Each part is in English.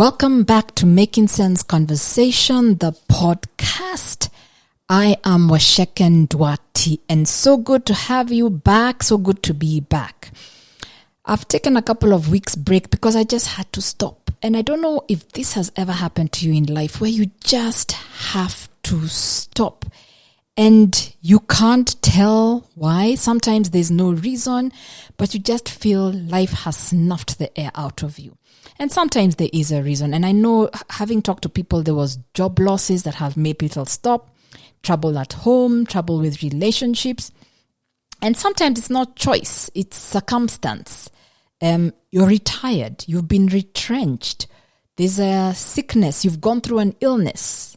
Welcome back to Making Sense Conversation, the podcast. I am Washeken Dwati, and so good to have you back. So good to be back. I've taken a couple of weeks break because I just had to stop. And I don't know if this has ever happened to you in life where you just have to stop. And you can't tell why. Sometimes there's no reason, but you just feel life has snuffed the air out of you. And sometimes there is a reason. And I know, having talked to people, there was job losses that have made people stop, trouble at home, trouble with relationships. And sometimes it's not choice, it's circumstance. You're retired, you've been retrenched, there's a sickness, you've gone through an illness,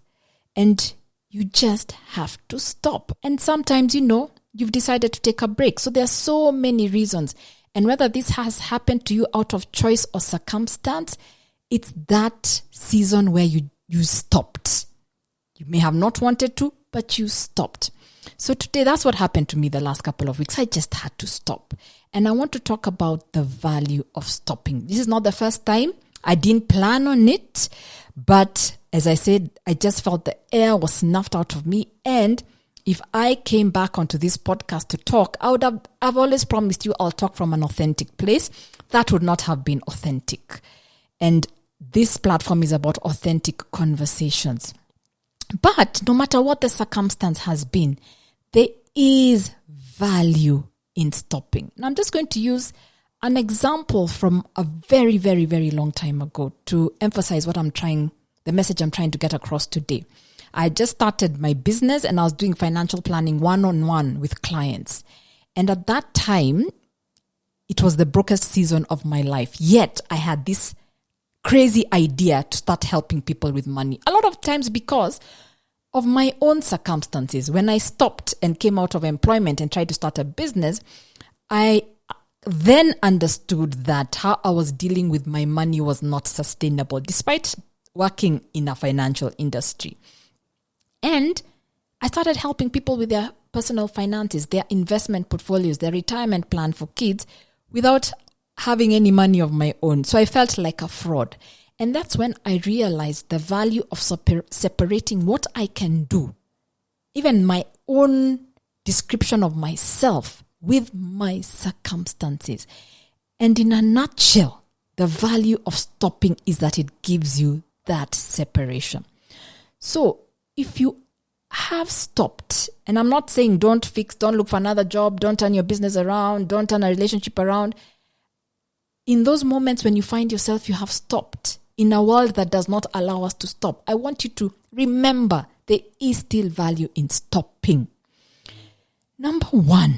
and you just have to stop. And sometimes, you've decided to take a break. So there are so many reasons. And whether this has happened to you out of choice or circumstance, it's that season where you stopped. You may have not wanted to, but you stopped. So today, that's what happened to me the last couple of weeks. I just had to stop. And I want to talk about the value of stopping. This is not the first time. I didn't plan on it. But as I said, I just felt the air was snuffed out of me. And if I came back onto this podcast to talk, I've always promised you I'll talk from an authentic place. That would not have been authentic. And this platform is about authentic conversations. But no matter what the circumstance has been, there is value in stopping. Now I'm just going to use an example from a very, very, very long time ago to emphasize the message I'm trying to get across today. I just started my business and I was doing financial planning one-on-one with clients. And at that time, it was the brokest season of my life. Yet I had this crazy idea to start helping people with money. A lot of times because of my own circumstances. When I stopped and came out of employment and tried to start a business, I then understood that how I was dealing with my money was not sustainable, despite working in a financial industry. And I started helping people with their personal finances, their investment portfolios, their retirement plan for kids without having any money of my own. So I felt like a fraud. And that's when I realized the value of separating what I can do, even my own description of myself, with my circumstances. And in a nutshell, the value of stopping is that it gives you that separation. So if you have stopped, and I'm not saying don't look for another job, don't turn your business around, don't turn a relationship around. In those moments when you find yourself, you have stopped in a world that does not allow us to stop, I want you to remember there is still value in stopping. Number one,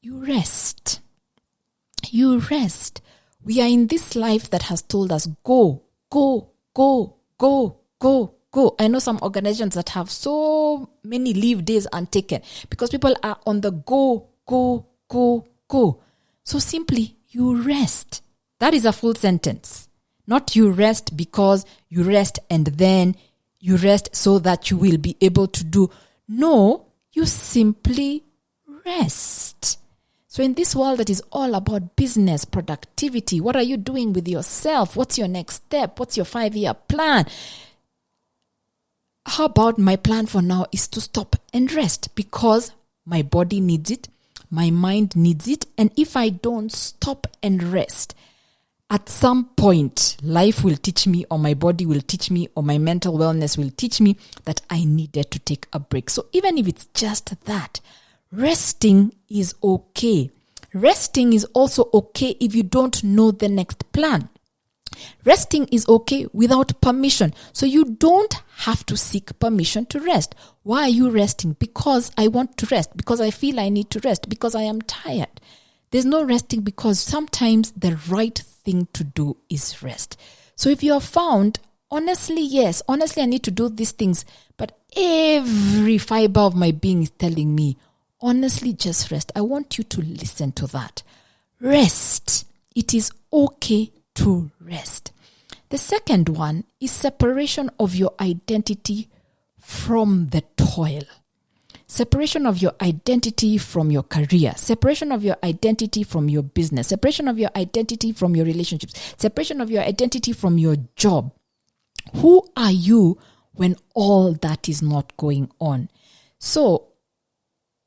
you rest. You rest. We are in this life that has told us, go, go, go, go, go, go. I know some organizations that have so many leave days untaken because people are on the go, go, go, go. So simply, you rest. That is a full sentence. Not you rest because you rest and then you rest so that you will be able to do. No, you simply rest. So in this world that is all about business, productivity, what are you doing with yourself? What's your next step? What's your 5-year plan? How about my plan for now is to stop and rest because my body needs it, my mind needs it. And if I don't stop and rest, at some point, life will teach me, or my body will teach me, or my mental wellness will teach me that I needed to take a break. So even if it's just that, resting is okay. Resting is also okay if you don't know the next plan. Resting is okay without permission. So you don't have to seek permission to rest. Why are you resting? Because I want to rest. Because I feel I need to rest. Because I am tired. There's no resting because sometimes the right thing to do is rest. So if you are found, honestly, I need to do these things, but every fiber of my being is telling me, honestly, just rest. I want you to listen to that. Rest. It is okay to rest. The second one is separation of your identity from the toil. Separation of your identity from your career, separation of your identity from your business, separation of your identity from your relationships, separation of your identity from your job. Who are you when all that is not going on? So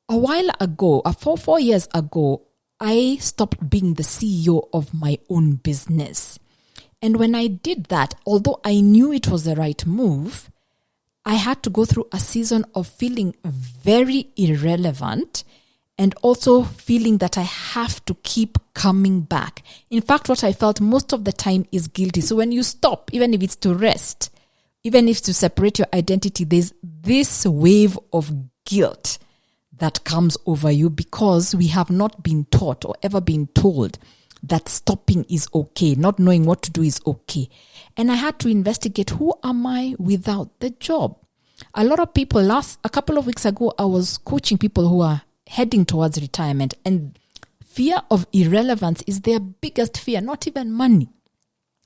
a while ago, 4 years ago, I stopped being the CEO of my own business. And when I did that, although I knew it was the right move, I had to go through a season of feeling very irrelevant and also feeling that I have to keep coming back. In fact, what I felt most of the time is guilty. So when you stop, even if it's to rest, even if it's to separate your identity, there's this wave of guilt that comes over you because we have not been taught or ever been told that stopping is okay, not knowing what to do is okay. And I had to investigate, who am I without the job? A lot of people, a couple of weeks ago, I was coaching people who are heading towards retirement, and fear of irrelevance is their biggest fear, not even money.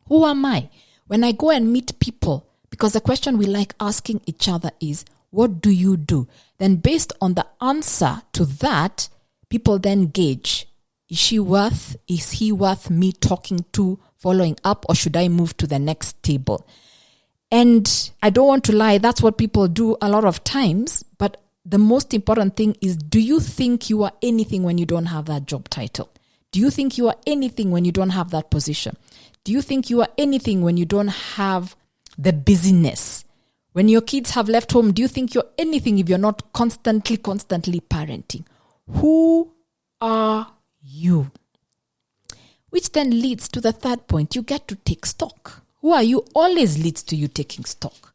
Who am I? When I go and meet people, because the question we like asking each other is, what do you do? Then based on the answer to that, people then gauge, is he worth me talking to, following up, or should I move to the next table? And I don't want to lie, that's what people do a lot of times. But the most important thing is, do you think you are anything when you don't have that job title? Do you think you are anything when you don't have that position? Do you think you are anything when you don't have the busyness? When your kids have left home, do you think you're anything if you're not constantly parenting? Who are you? Which then leads to the third point. You get to take stock. Who are you always leads to you taking stock.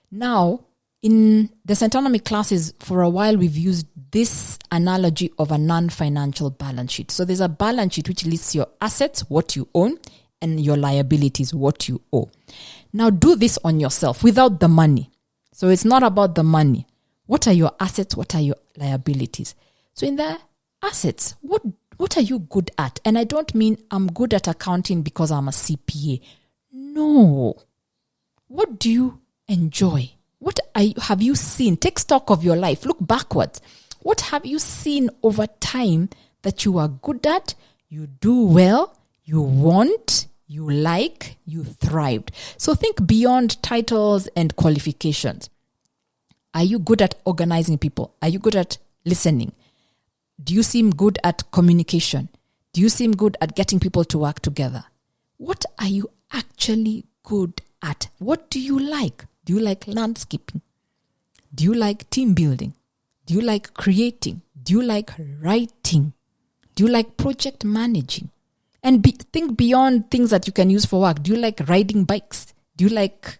Now, in the Centonomy classes, for a while, we've used this analogy of a non-financial balance sheet. So there's a balance sheet which lists your assets, what you own, and your liabilities, what you owe. Now do this on yourself without the money. So it's not about the money. What are your assets? What are your liabilities? So in the assets, what are you good at? And I don't mean I'm good at accounting because I'm a CPA. No. What do you enjoy? Have you seen? Take stock of your life. Look backwards. What have you seen over time that you are good at, you do well, you want, you like, you thrived? So think beyond titles and qualifications. Are you good at organizing people? Are you good at listening? Do you seem good at communication? Do you seem good at getting people to work together? What are you actually good at? What do you like? Do you like landscaping? Do you like team building? Do you like creating? Do you like writing? Do you like project managing? And think beyond things that you can use for work. Do you like riding bikes? Do you like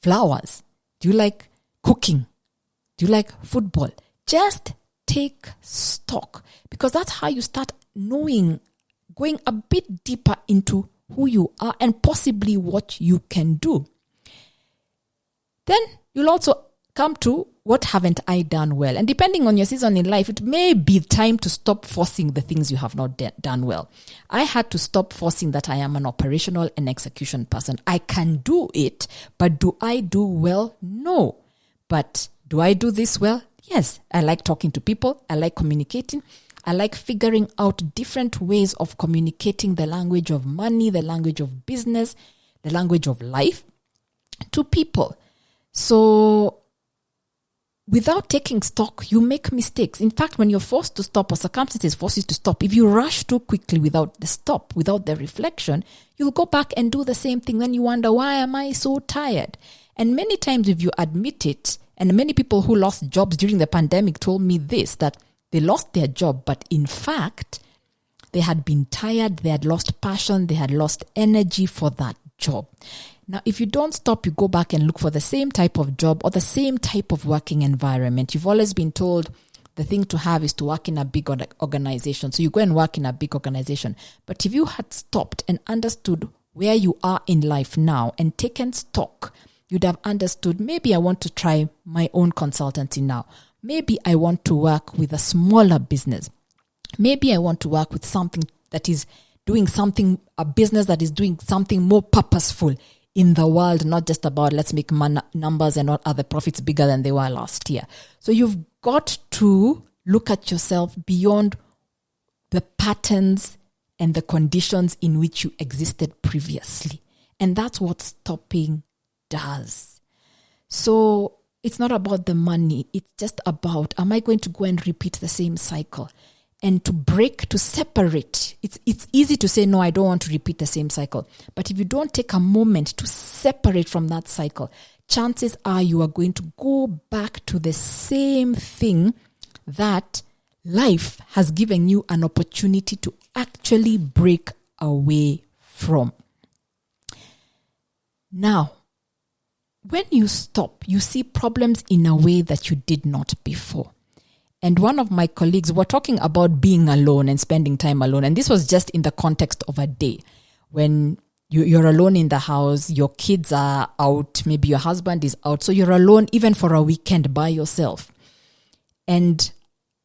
flowers? Do you like cooking? Do you like football? Just take stock, because that's how you start knowing, going a bit deeper into who you are and possibly what you can do. Then you'll also come to, what haven't I done well? And depending on your season in life, it may be time to stop forcing the things you have not done well. I had to stop forcing that I am an operational and execution person. I can do it, but do I do well? No. But do I do this well? Yes. I like talking to people. I like communicating. I like figuring out different ways of communicating the language of money, the language of business, the language of life to people. So without taking stock, you make mistakes. In fact, when you're forced to stop or circumstances force you to stop, if you rush too quickly without the stop, without the reflection, you'll go back and do the same thing. Then you wonder, why am I so tired? And many times if you admit it, and many people who lost jobs during the pandemic told me this, that they lost their job, but in fact, they had been tired, they had lost passion, they had lost energy for that job. Now, if you don't stop, you go back and look for the same type of job or the same type of working environment. You've always been told the thing to have is to work in a big organization. So you go and work in a big organization. But if you had stopped and understood where you are in life now and taken stock, you'd have understood, maybe I want to try my own consultancy now. Maybe I want to work with a smaller business. Maybe I want to work with something that is doing something, a business that is doing something more purposeful in the world, not just about let's make numbers and not other profits bigger than they were last year. So you've got to look at yourself beyond the patterns and the conditions in which you existed previously. And that's what's stopping does. So it's not about the money. It's just about, am I going to go and repeat the same cycle? And to separate. It's easy to say, no, I don't want to repeat the same cycle. But if you don't take a moment to separate from that cycle, chances are you are going to go back to the same thing that life has given you an opportunity to actually break away from. Now, when you stop, you see problems in a way that you did not before. And one of my colleagues were talking about being alone and spending time alone. And this was just in the context of a day when you're alone in the house, your kids are out, maybe your husband is out. So you're alone even for a weekend by yourself. And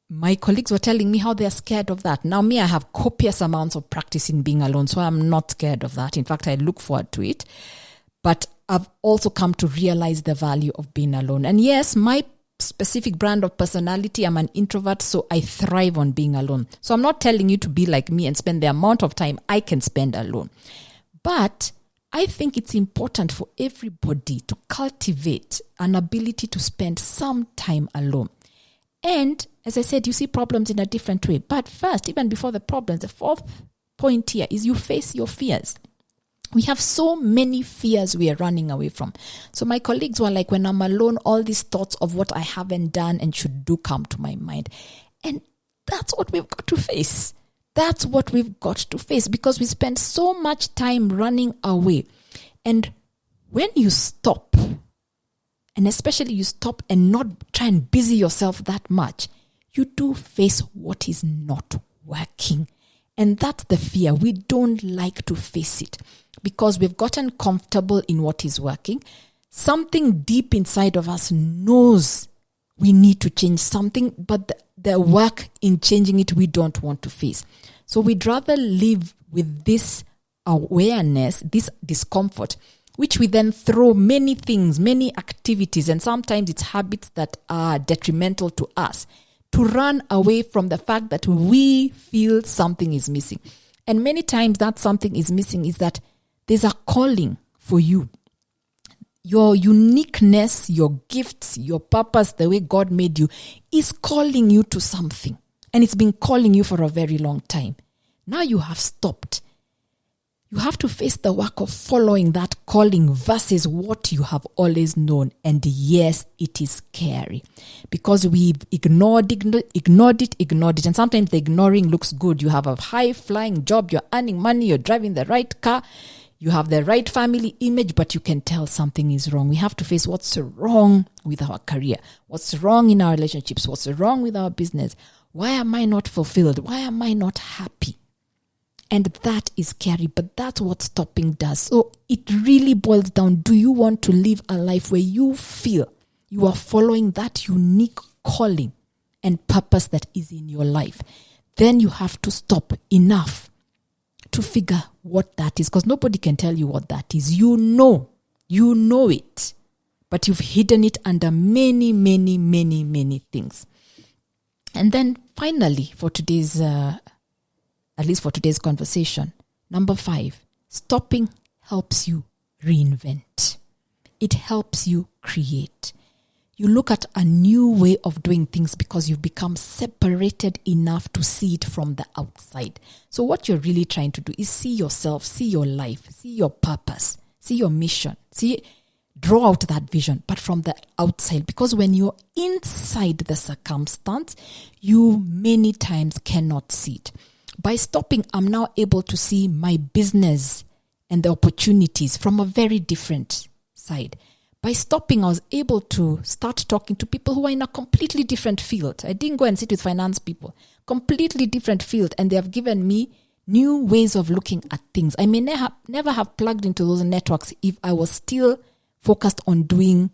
my colleagues were telling me how they're scared of that. Now, me, I have copious amounts of practice in being alone, so I'm not scared of that. In fact, I look forward to it. But I've also come to realize the value of being alone. And yes, my specific brand of personality, I'm an introvert, so I thrive on being alone. So I'm not telling you to be like me and spend the amount of time I can spend alone. But I think it's important for everybody to cultivate an ability to spend some time alone. And as I said, you see problems in a different way. But first, even before the problems, the fourth point here is you face your fears. We have so many fears we are running away from. So my colleagues were like, when I'm alone, all these thoughts of what I haven't done and should do come to my mind. And that's what we've got to face. That's what we've got to face because we spend so much time running away. And when you stop, and especially you stop and not try and busy yourself that much, you do face what is not working. And that's the fear. We don't like to face it because we've gotten comfortable in what is working. Something deep inside of us knows we need to change something, but the work in changing it, we don't want to face. So we'd rather live with this awareness, this discomfort, which we then throw many things, many activities, and sometimes it's habits that are detrimental to us, to run away from the fact that we feel something is missing. And many times that something is missing is that there's a calling for you. Your uniqueness, your gifts, your purpose, the way God made you is calling you to something. And it's been calling you for a very long time. Now you have stopped. You have to face the work of following that calling versus what you have always known. And yes, it is scary because we've ignored it. And sometimes the ignoring looks good. You have a high-flying job, you're earning money, you're driving the right car, you have the right family image, but you can tell something is wrong. We have to face what's wrong with our career, what's wrong in our relationships, what's wrong with our business. Why am I not fulfilled? Why am I not happy? And that is scary, but that's what stopping does. So it really boils down, do you want to live a life where you feel you are following that unique calling and purpose that is in your life? Then you have to stop enough to figure what that is, because nobody can tell you what that is. You know it, but you've hidden it under many, many, many, many things. And then finally, for today's at least for today's conversation, number 5, stopping helps you reinvent. It helps you create. You look at a new way of doing things because you've become separated enough to see it from the outside. So what you're really trying to do is see yourself, see your life, see your purpose, see your mission, draw out that vision, but from the outside. Because when you're inside the circumstance, you many times cannot see it. By stopping, I'm now able to see my business and the opportunities from a very different side. By stopping, I was able to start talking to people who are in a completely different field. I didn't go and sit with finance people. Completely different field. And they have given me new ways of looking at things. I may never have plugged into those networks if I was still focused on doing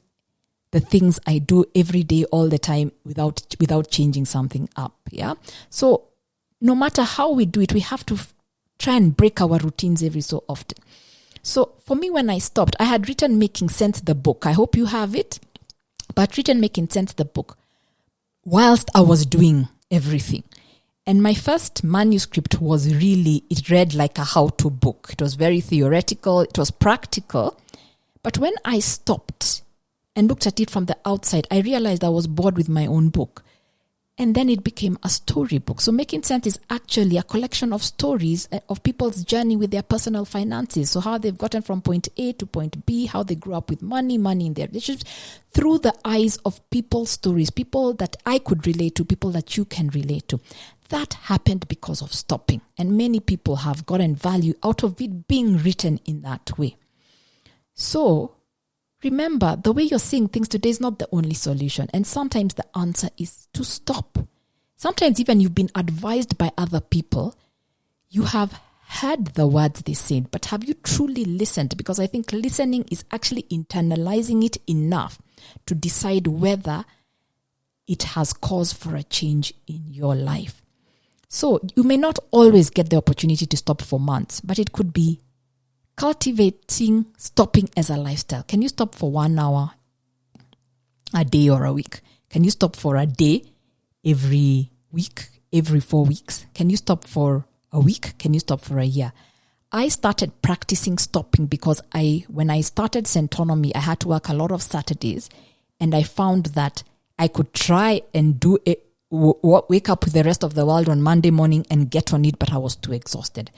the things I do every day, all the time, without changing something up. Yeah. So no matter how we do it, we have to try and break our routines every so often. So for me, when I stopped, I had written Making Sense, the book. I hope you have it. But written Making Sense, the book, whilst I was doing everything. And my first manuscript it read like a how-to book. It was very theoretical. It was practical. But when I stopped and looked at it from the outside, I realized I was bored with my own book. And then it became a storybook. So Making Sense is actually a collection of stories of people's journey with their personal finances. So how they've gotten from point A to point B, how they grew up with money in their relationships, through the eyes of people's stories, people that I could relate to, people that you can relate to. That happened because of stopping. And many people have gotten value out of it being written in that way. So remember, the way you're seeing things today is not the only solution. And sometimes the answer is to stop. Sometimes even you've been advised by other people. You have heard the words they said, but have you truly listened? Because I think listening is actually internalizing it enough to decide whether it has cause for a change in your life. So you may not always get the opportunity to stop for months, but it could be cultivating stopping as a lifestyle. Can you stop for 1 hour a day or a week? Can you stop for a day every week, every 4 weeks? Can you stop for a week? Can you stop for a year? I started practicing stopping because when I started Centonomy, I had to work a lot of Saturdays, and I found that I could try and do it, wake up with the rest of the world on Monday morning and get on it, but I was too exhausted.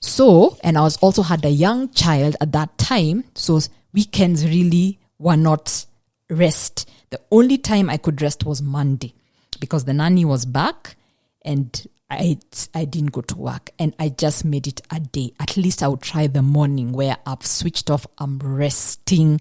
So, and I also had a young child at that time, so weekends really were not rest. The only time I could rest was Monday because the nanny was back and I didn't go to work, and I just made it a day. At least I would try the morning where I've switched off, I'm resting.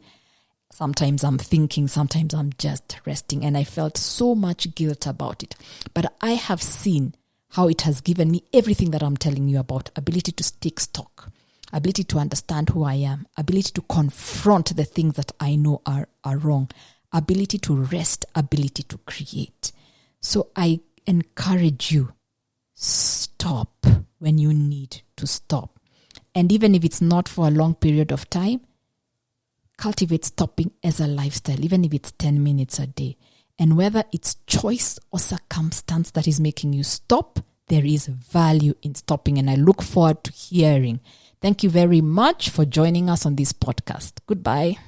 Sometimes I'm thinking, sometimes I'm just resting, and I felt so much guilt about it. But I have seen how it has given me everything that I'm telling you about: ability to take stock, ability to understand who I am, ability to confront the things that I know are wrong, ability to rest, ability to create. So I encourage you, stop when you need to stop. And even if it's not for a long period of time, cultivate stopping as a lifestyle, even if it's 10 minutes a day. And whether it's choice or circumstance that is making you stop, there is value in stopping. And I look forward to hearing. Thank you very much for joining us on this podcast. Goodbye.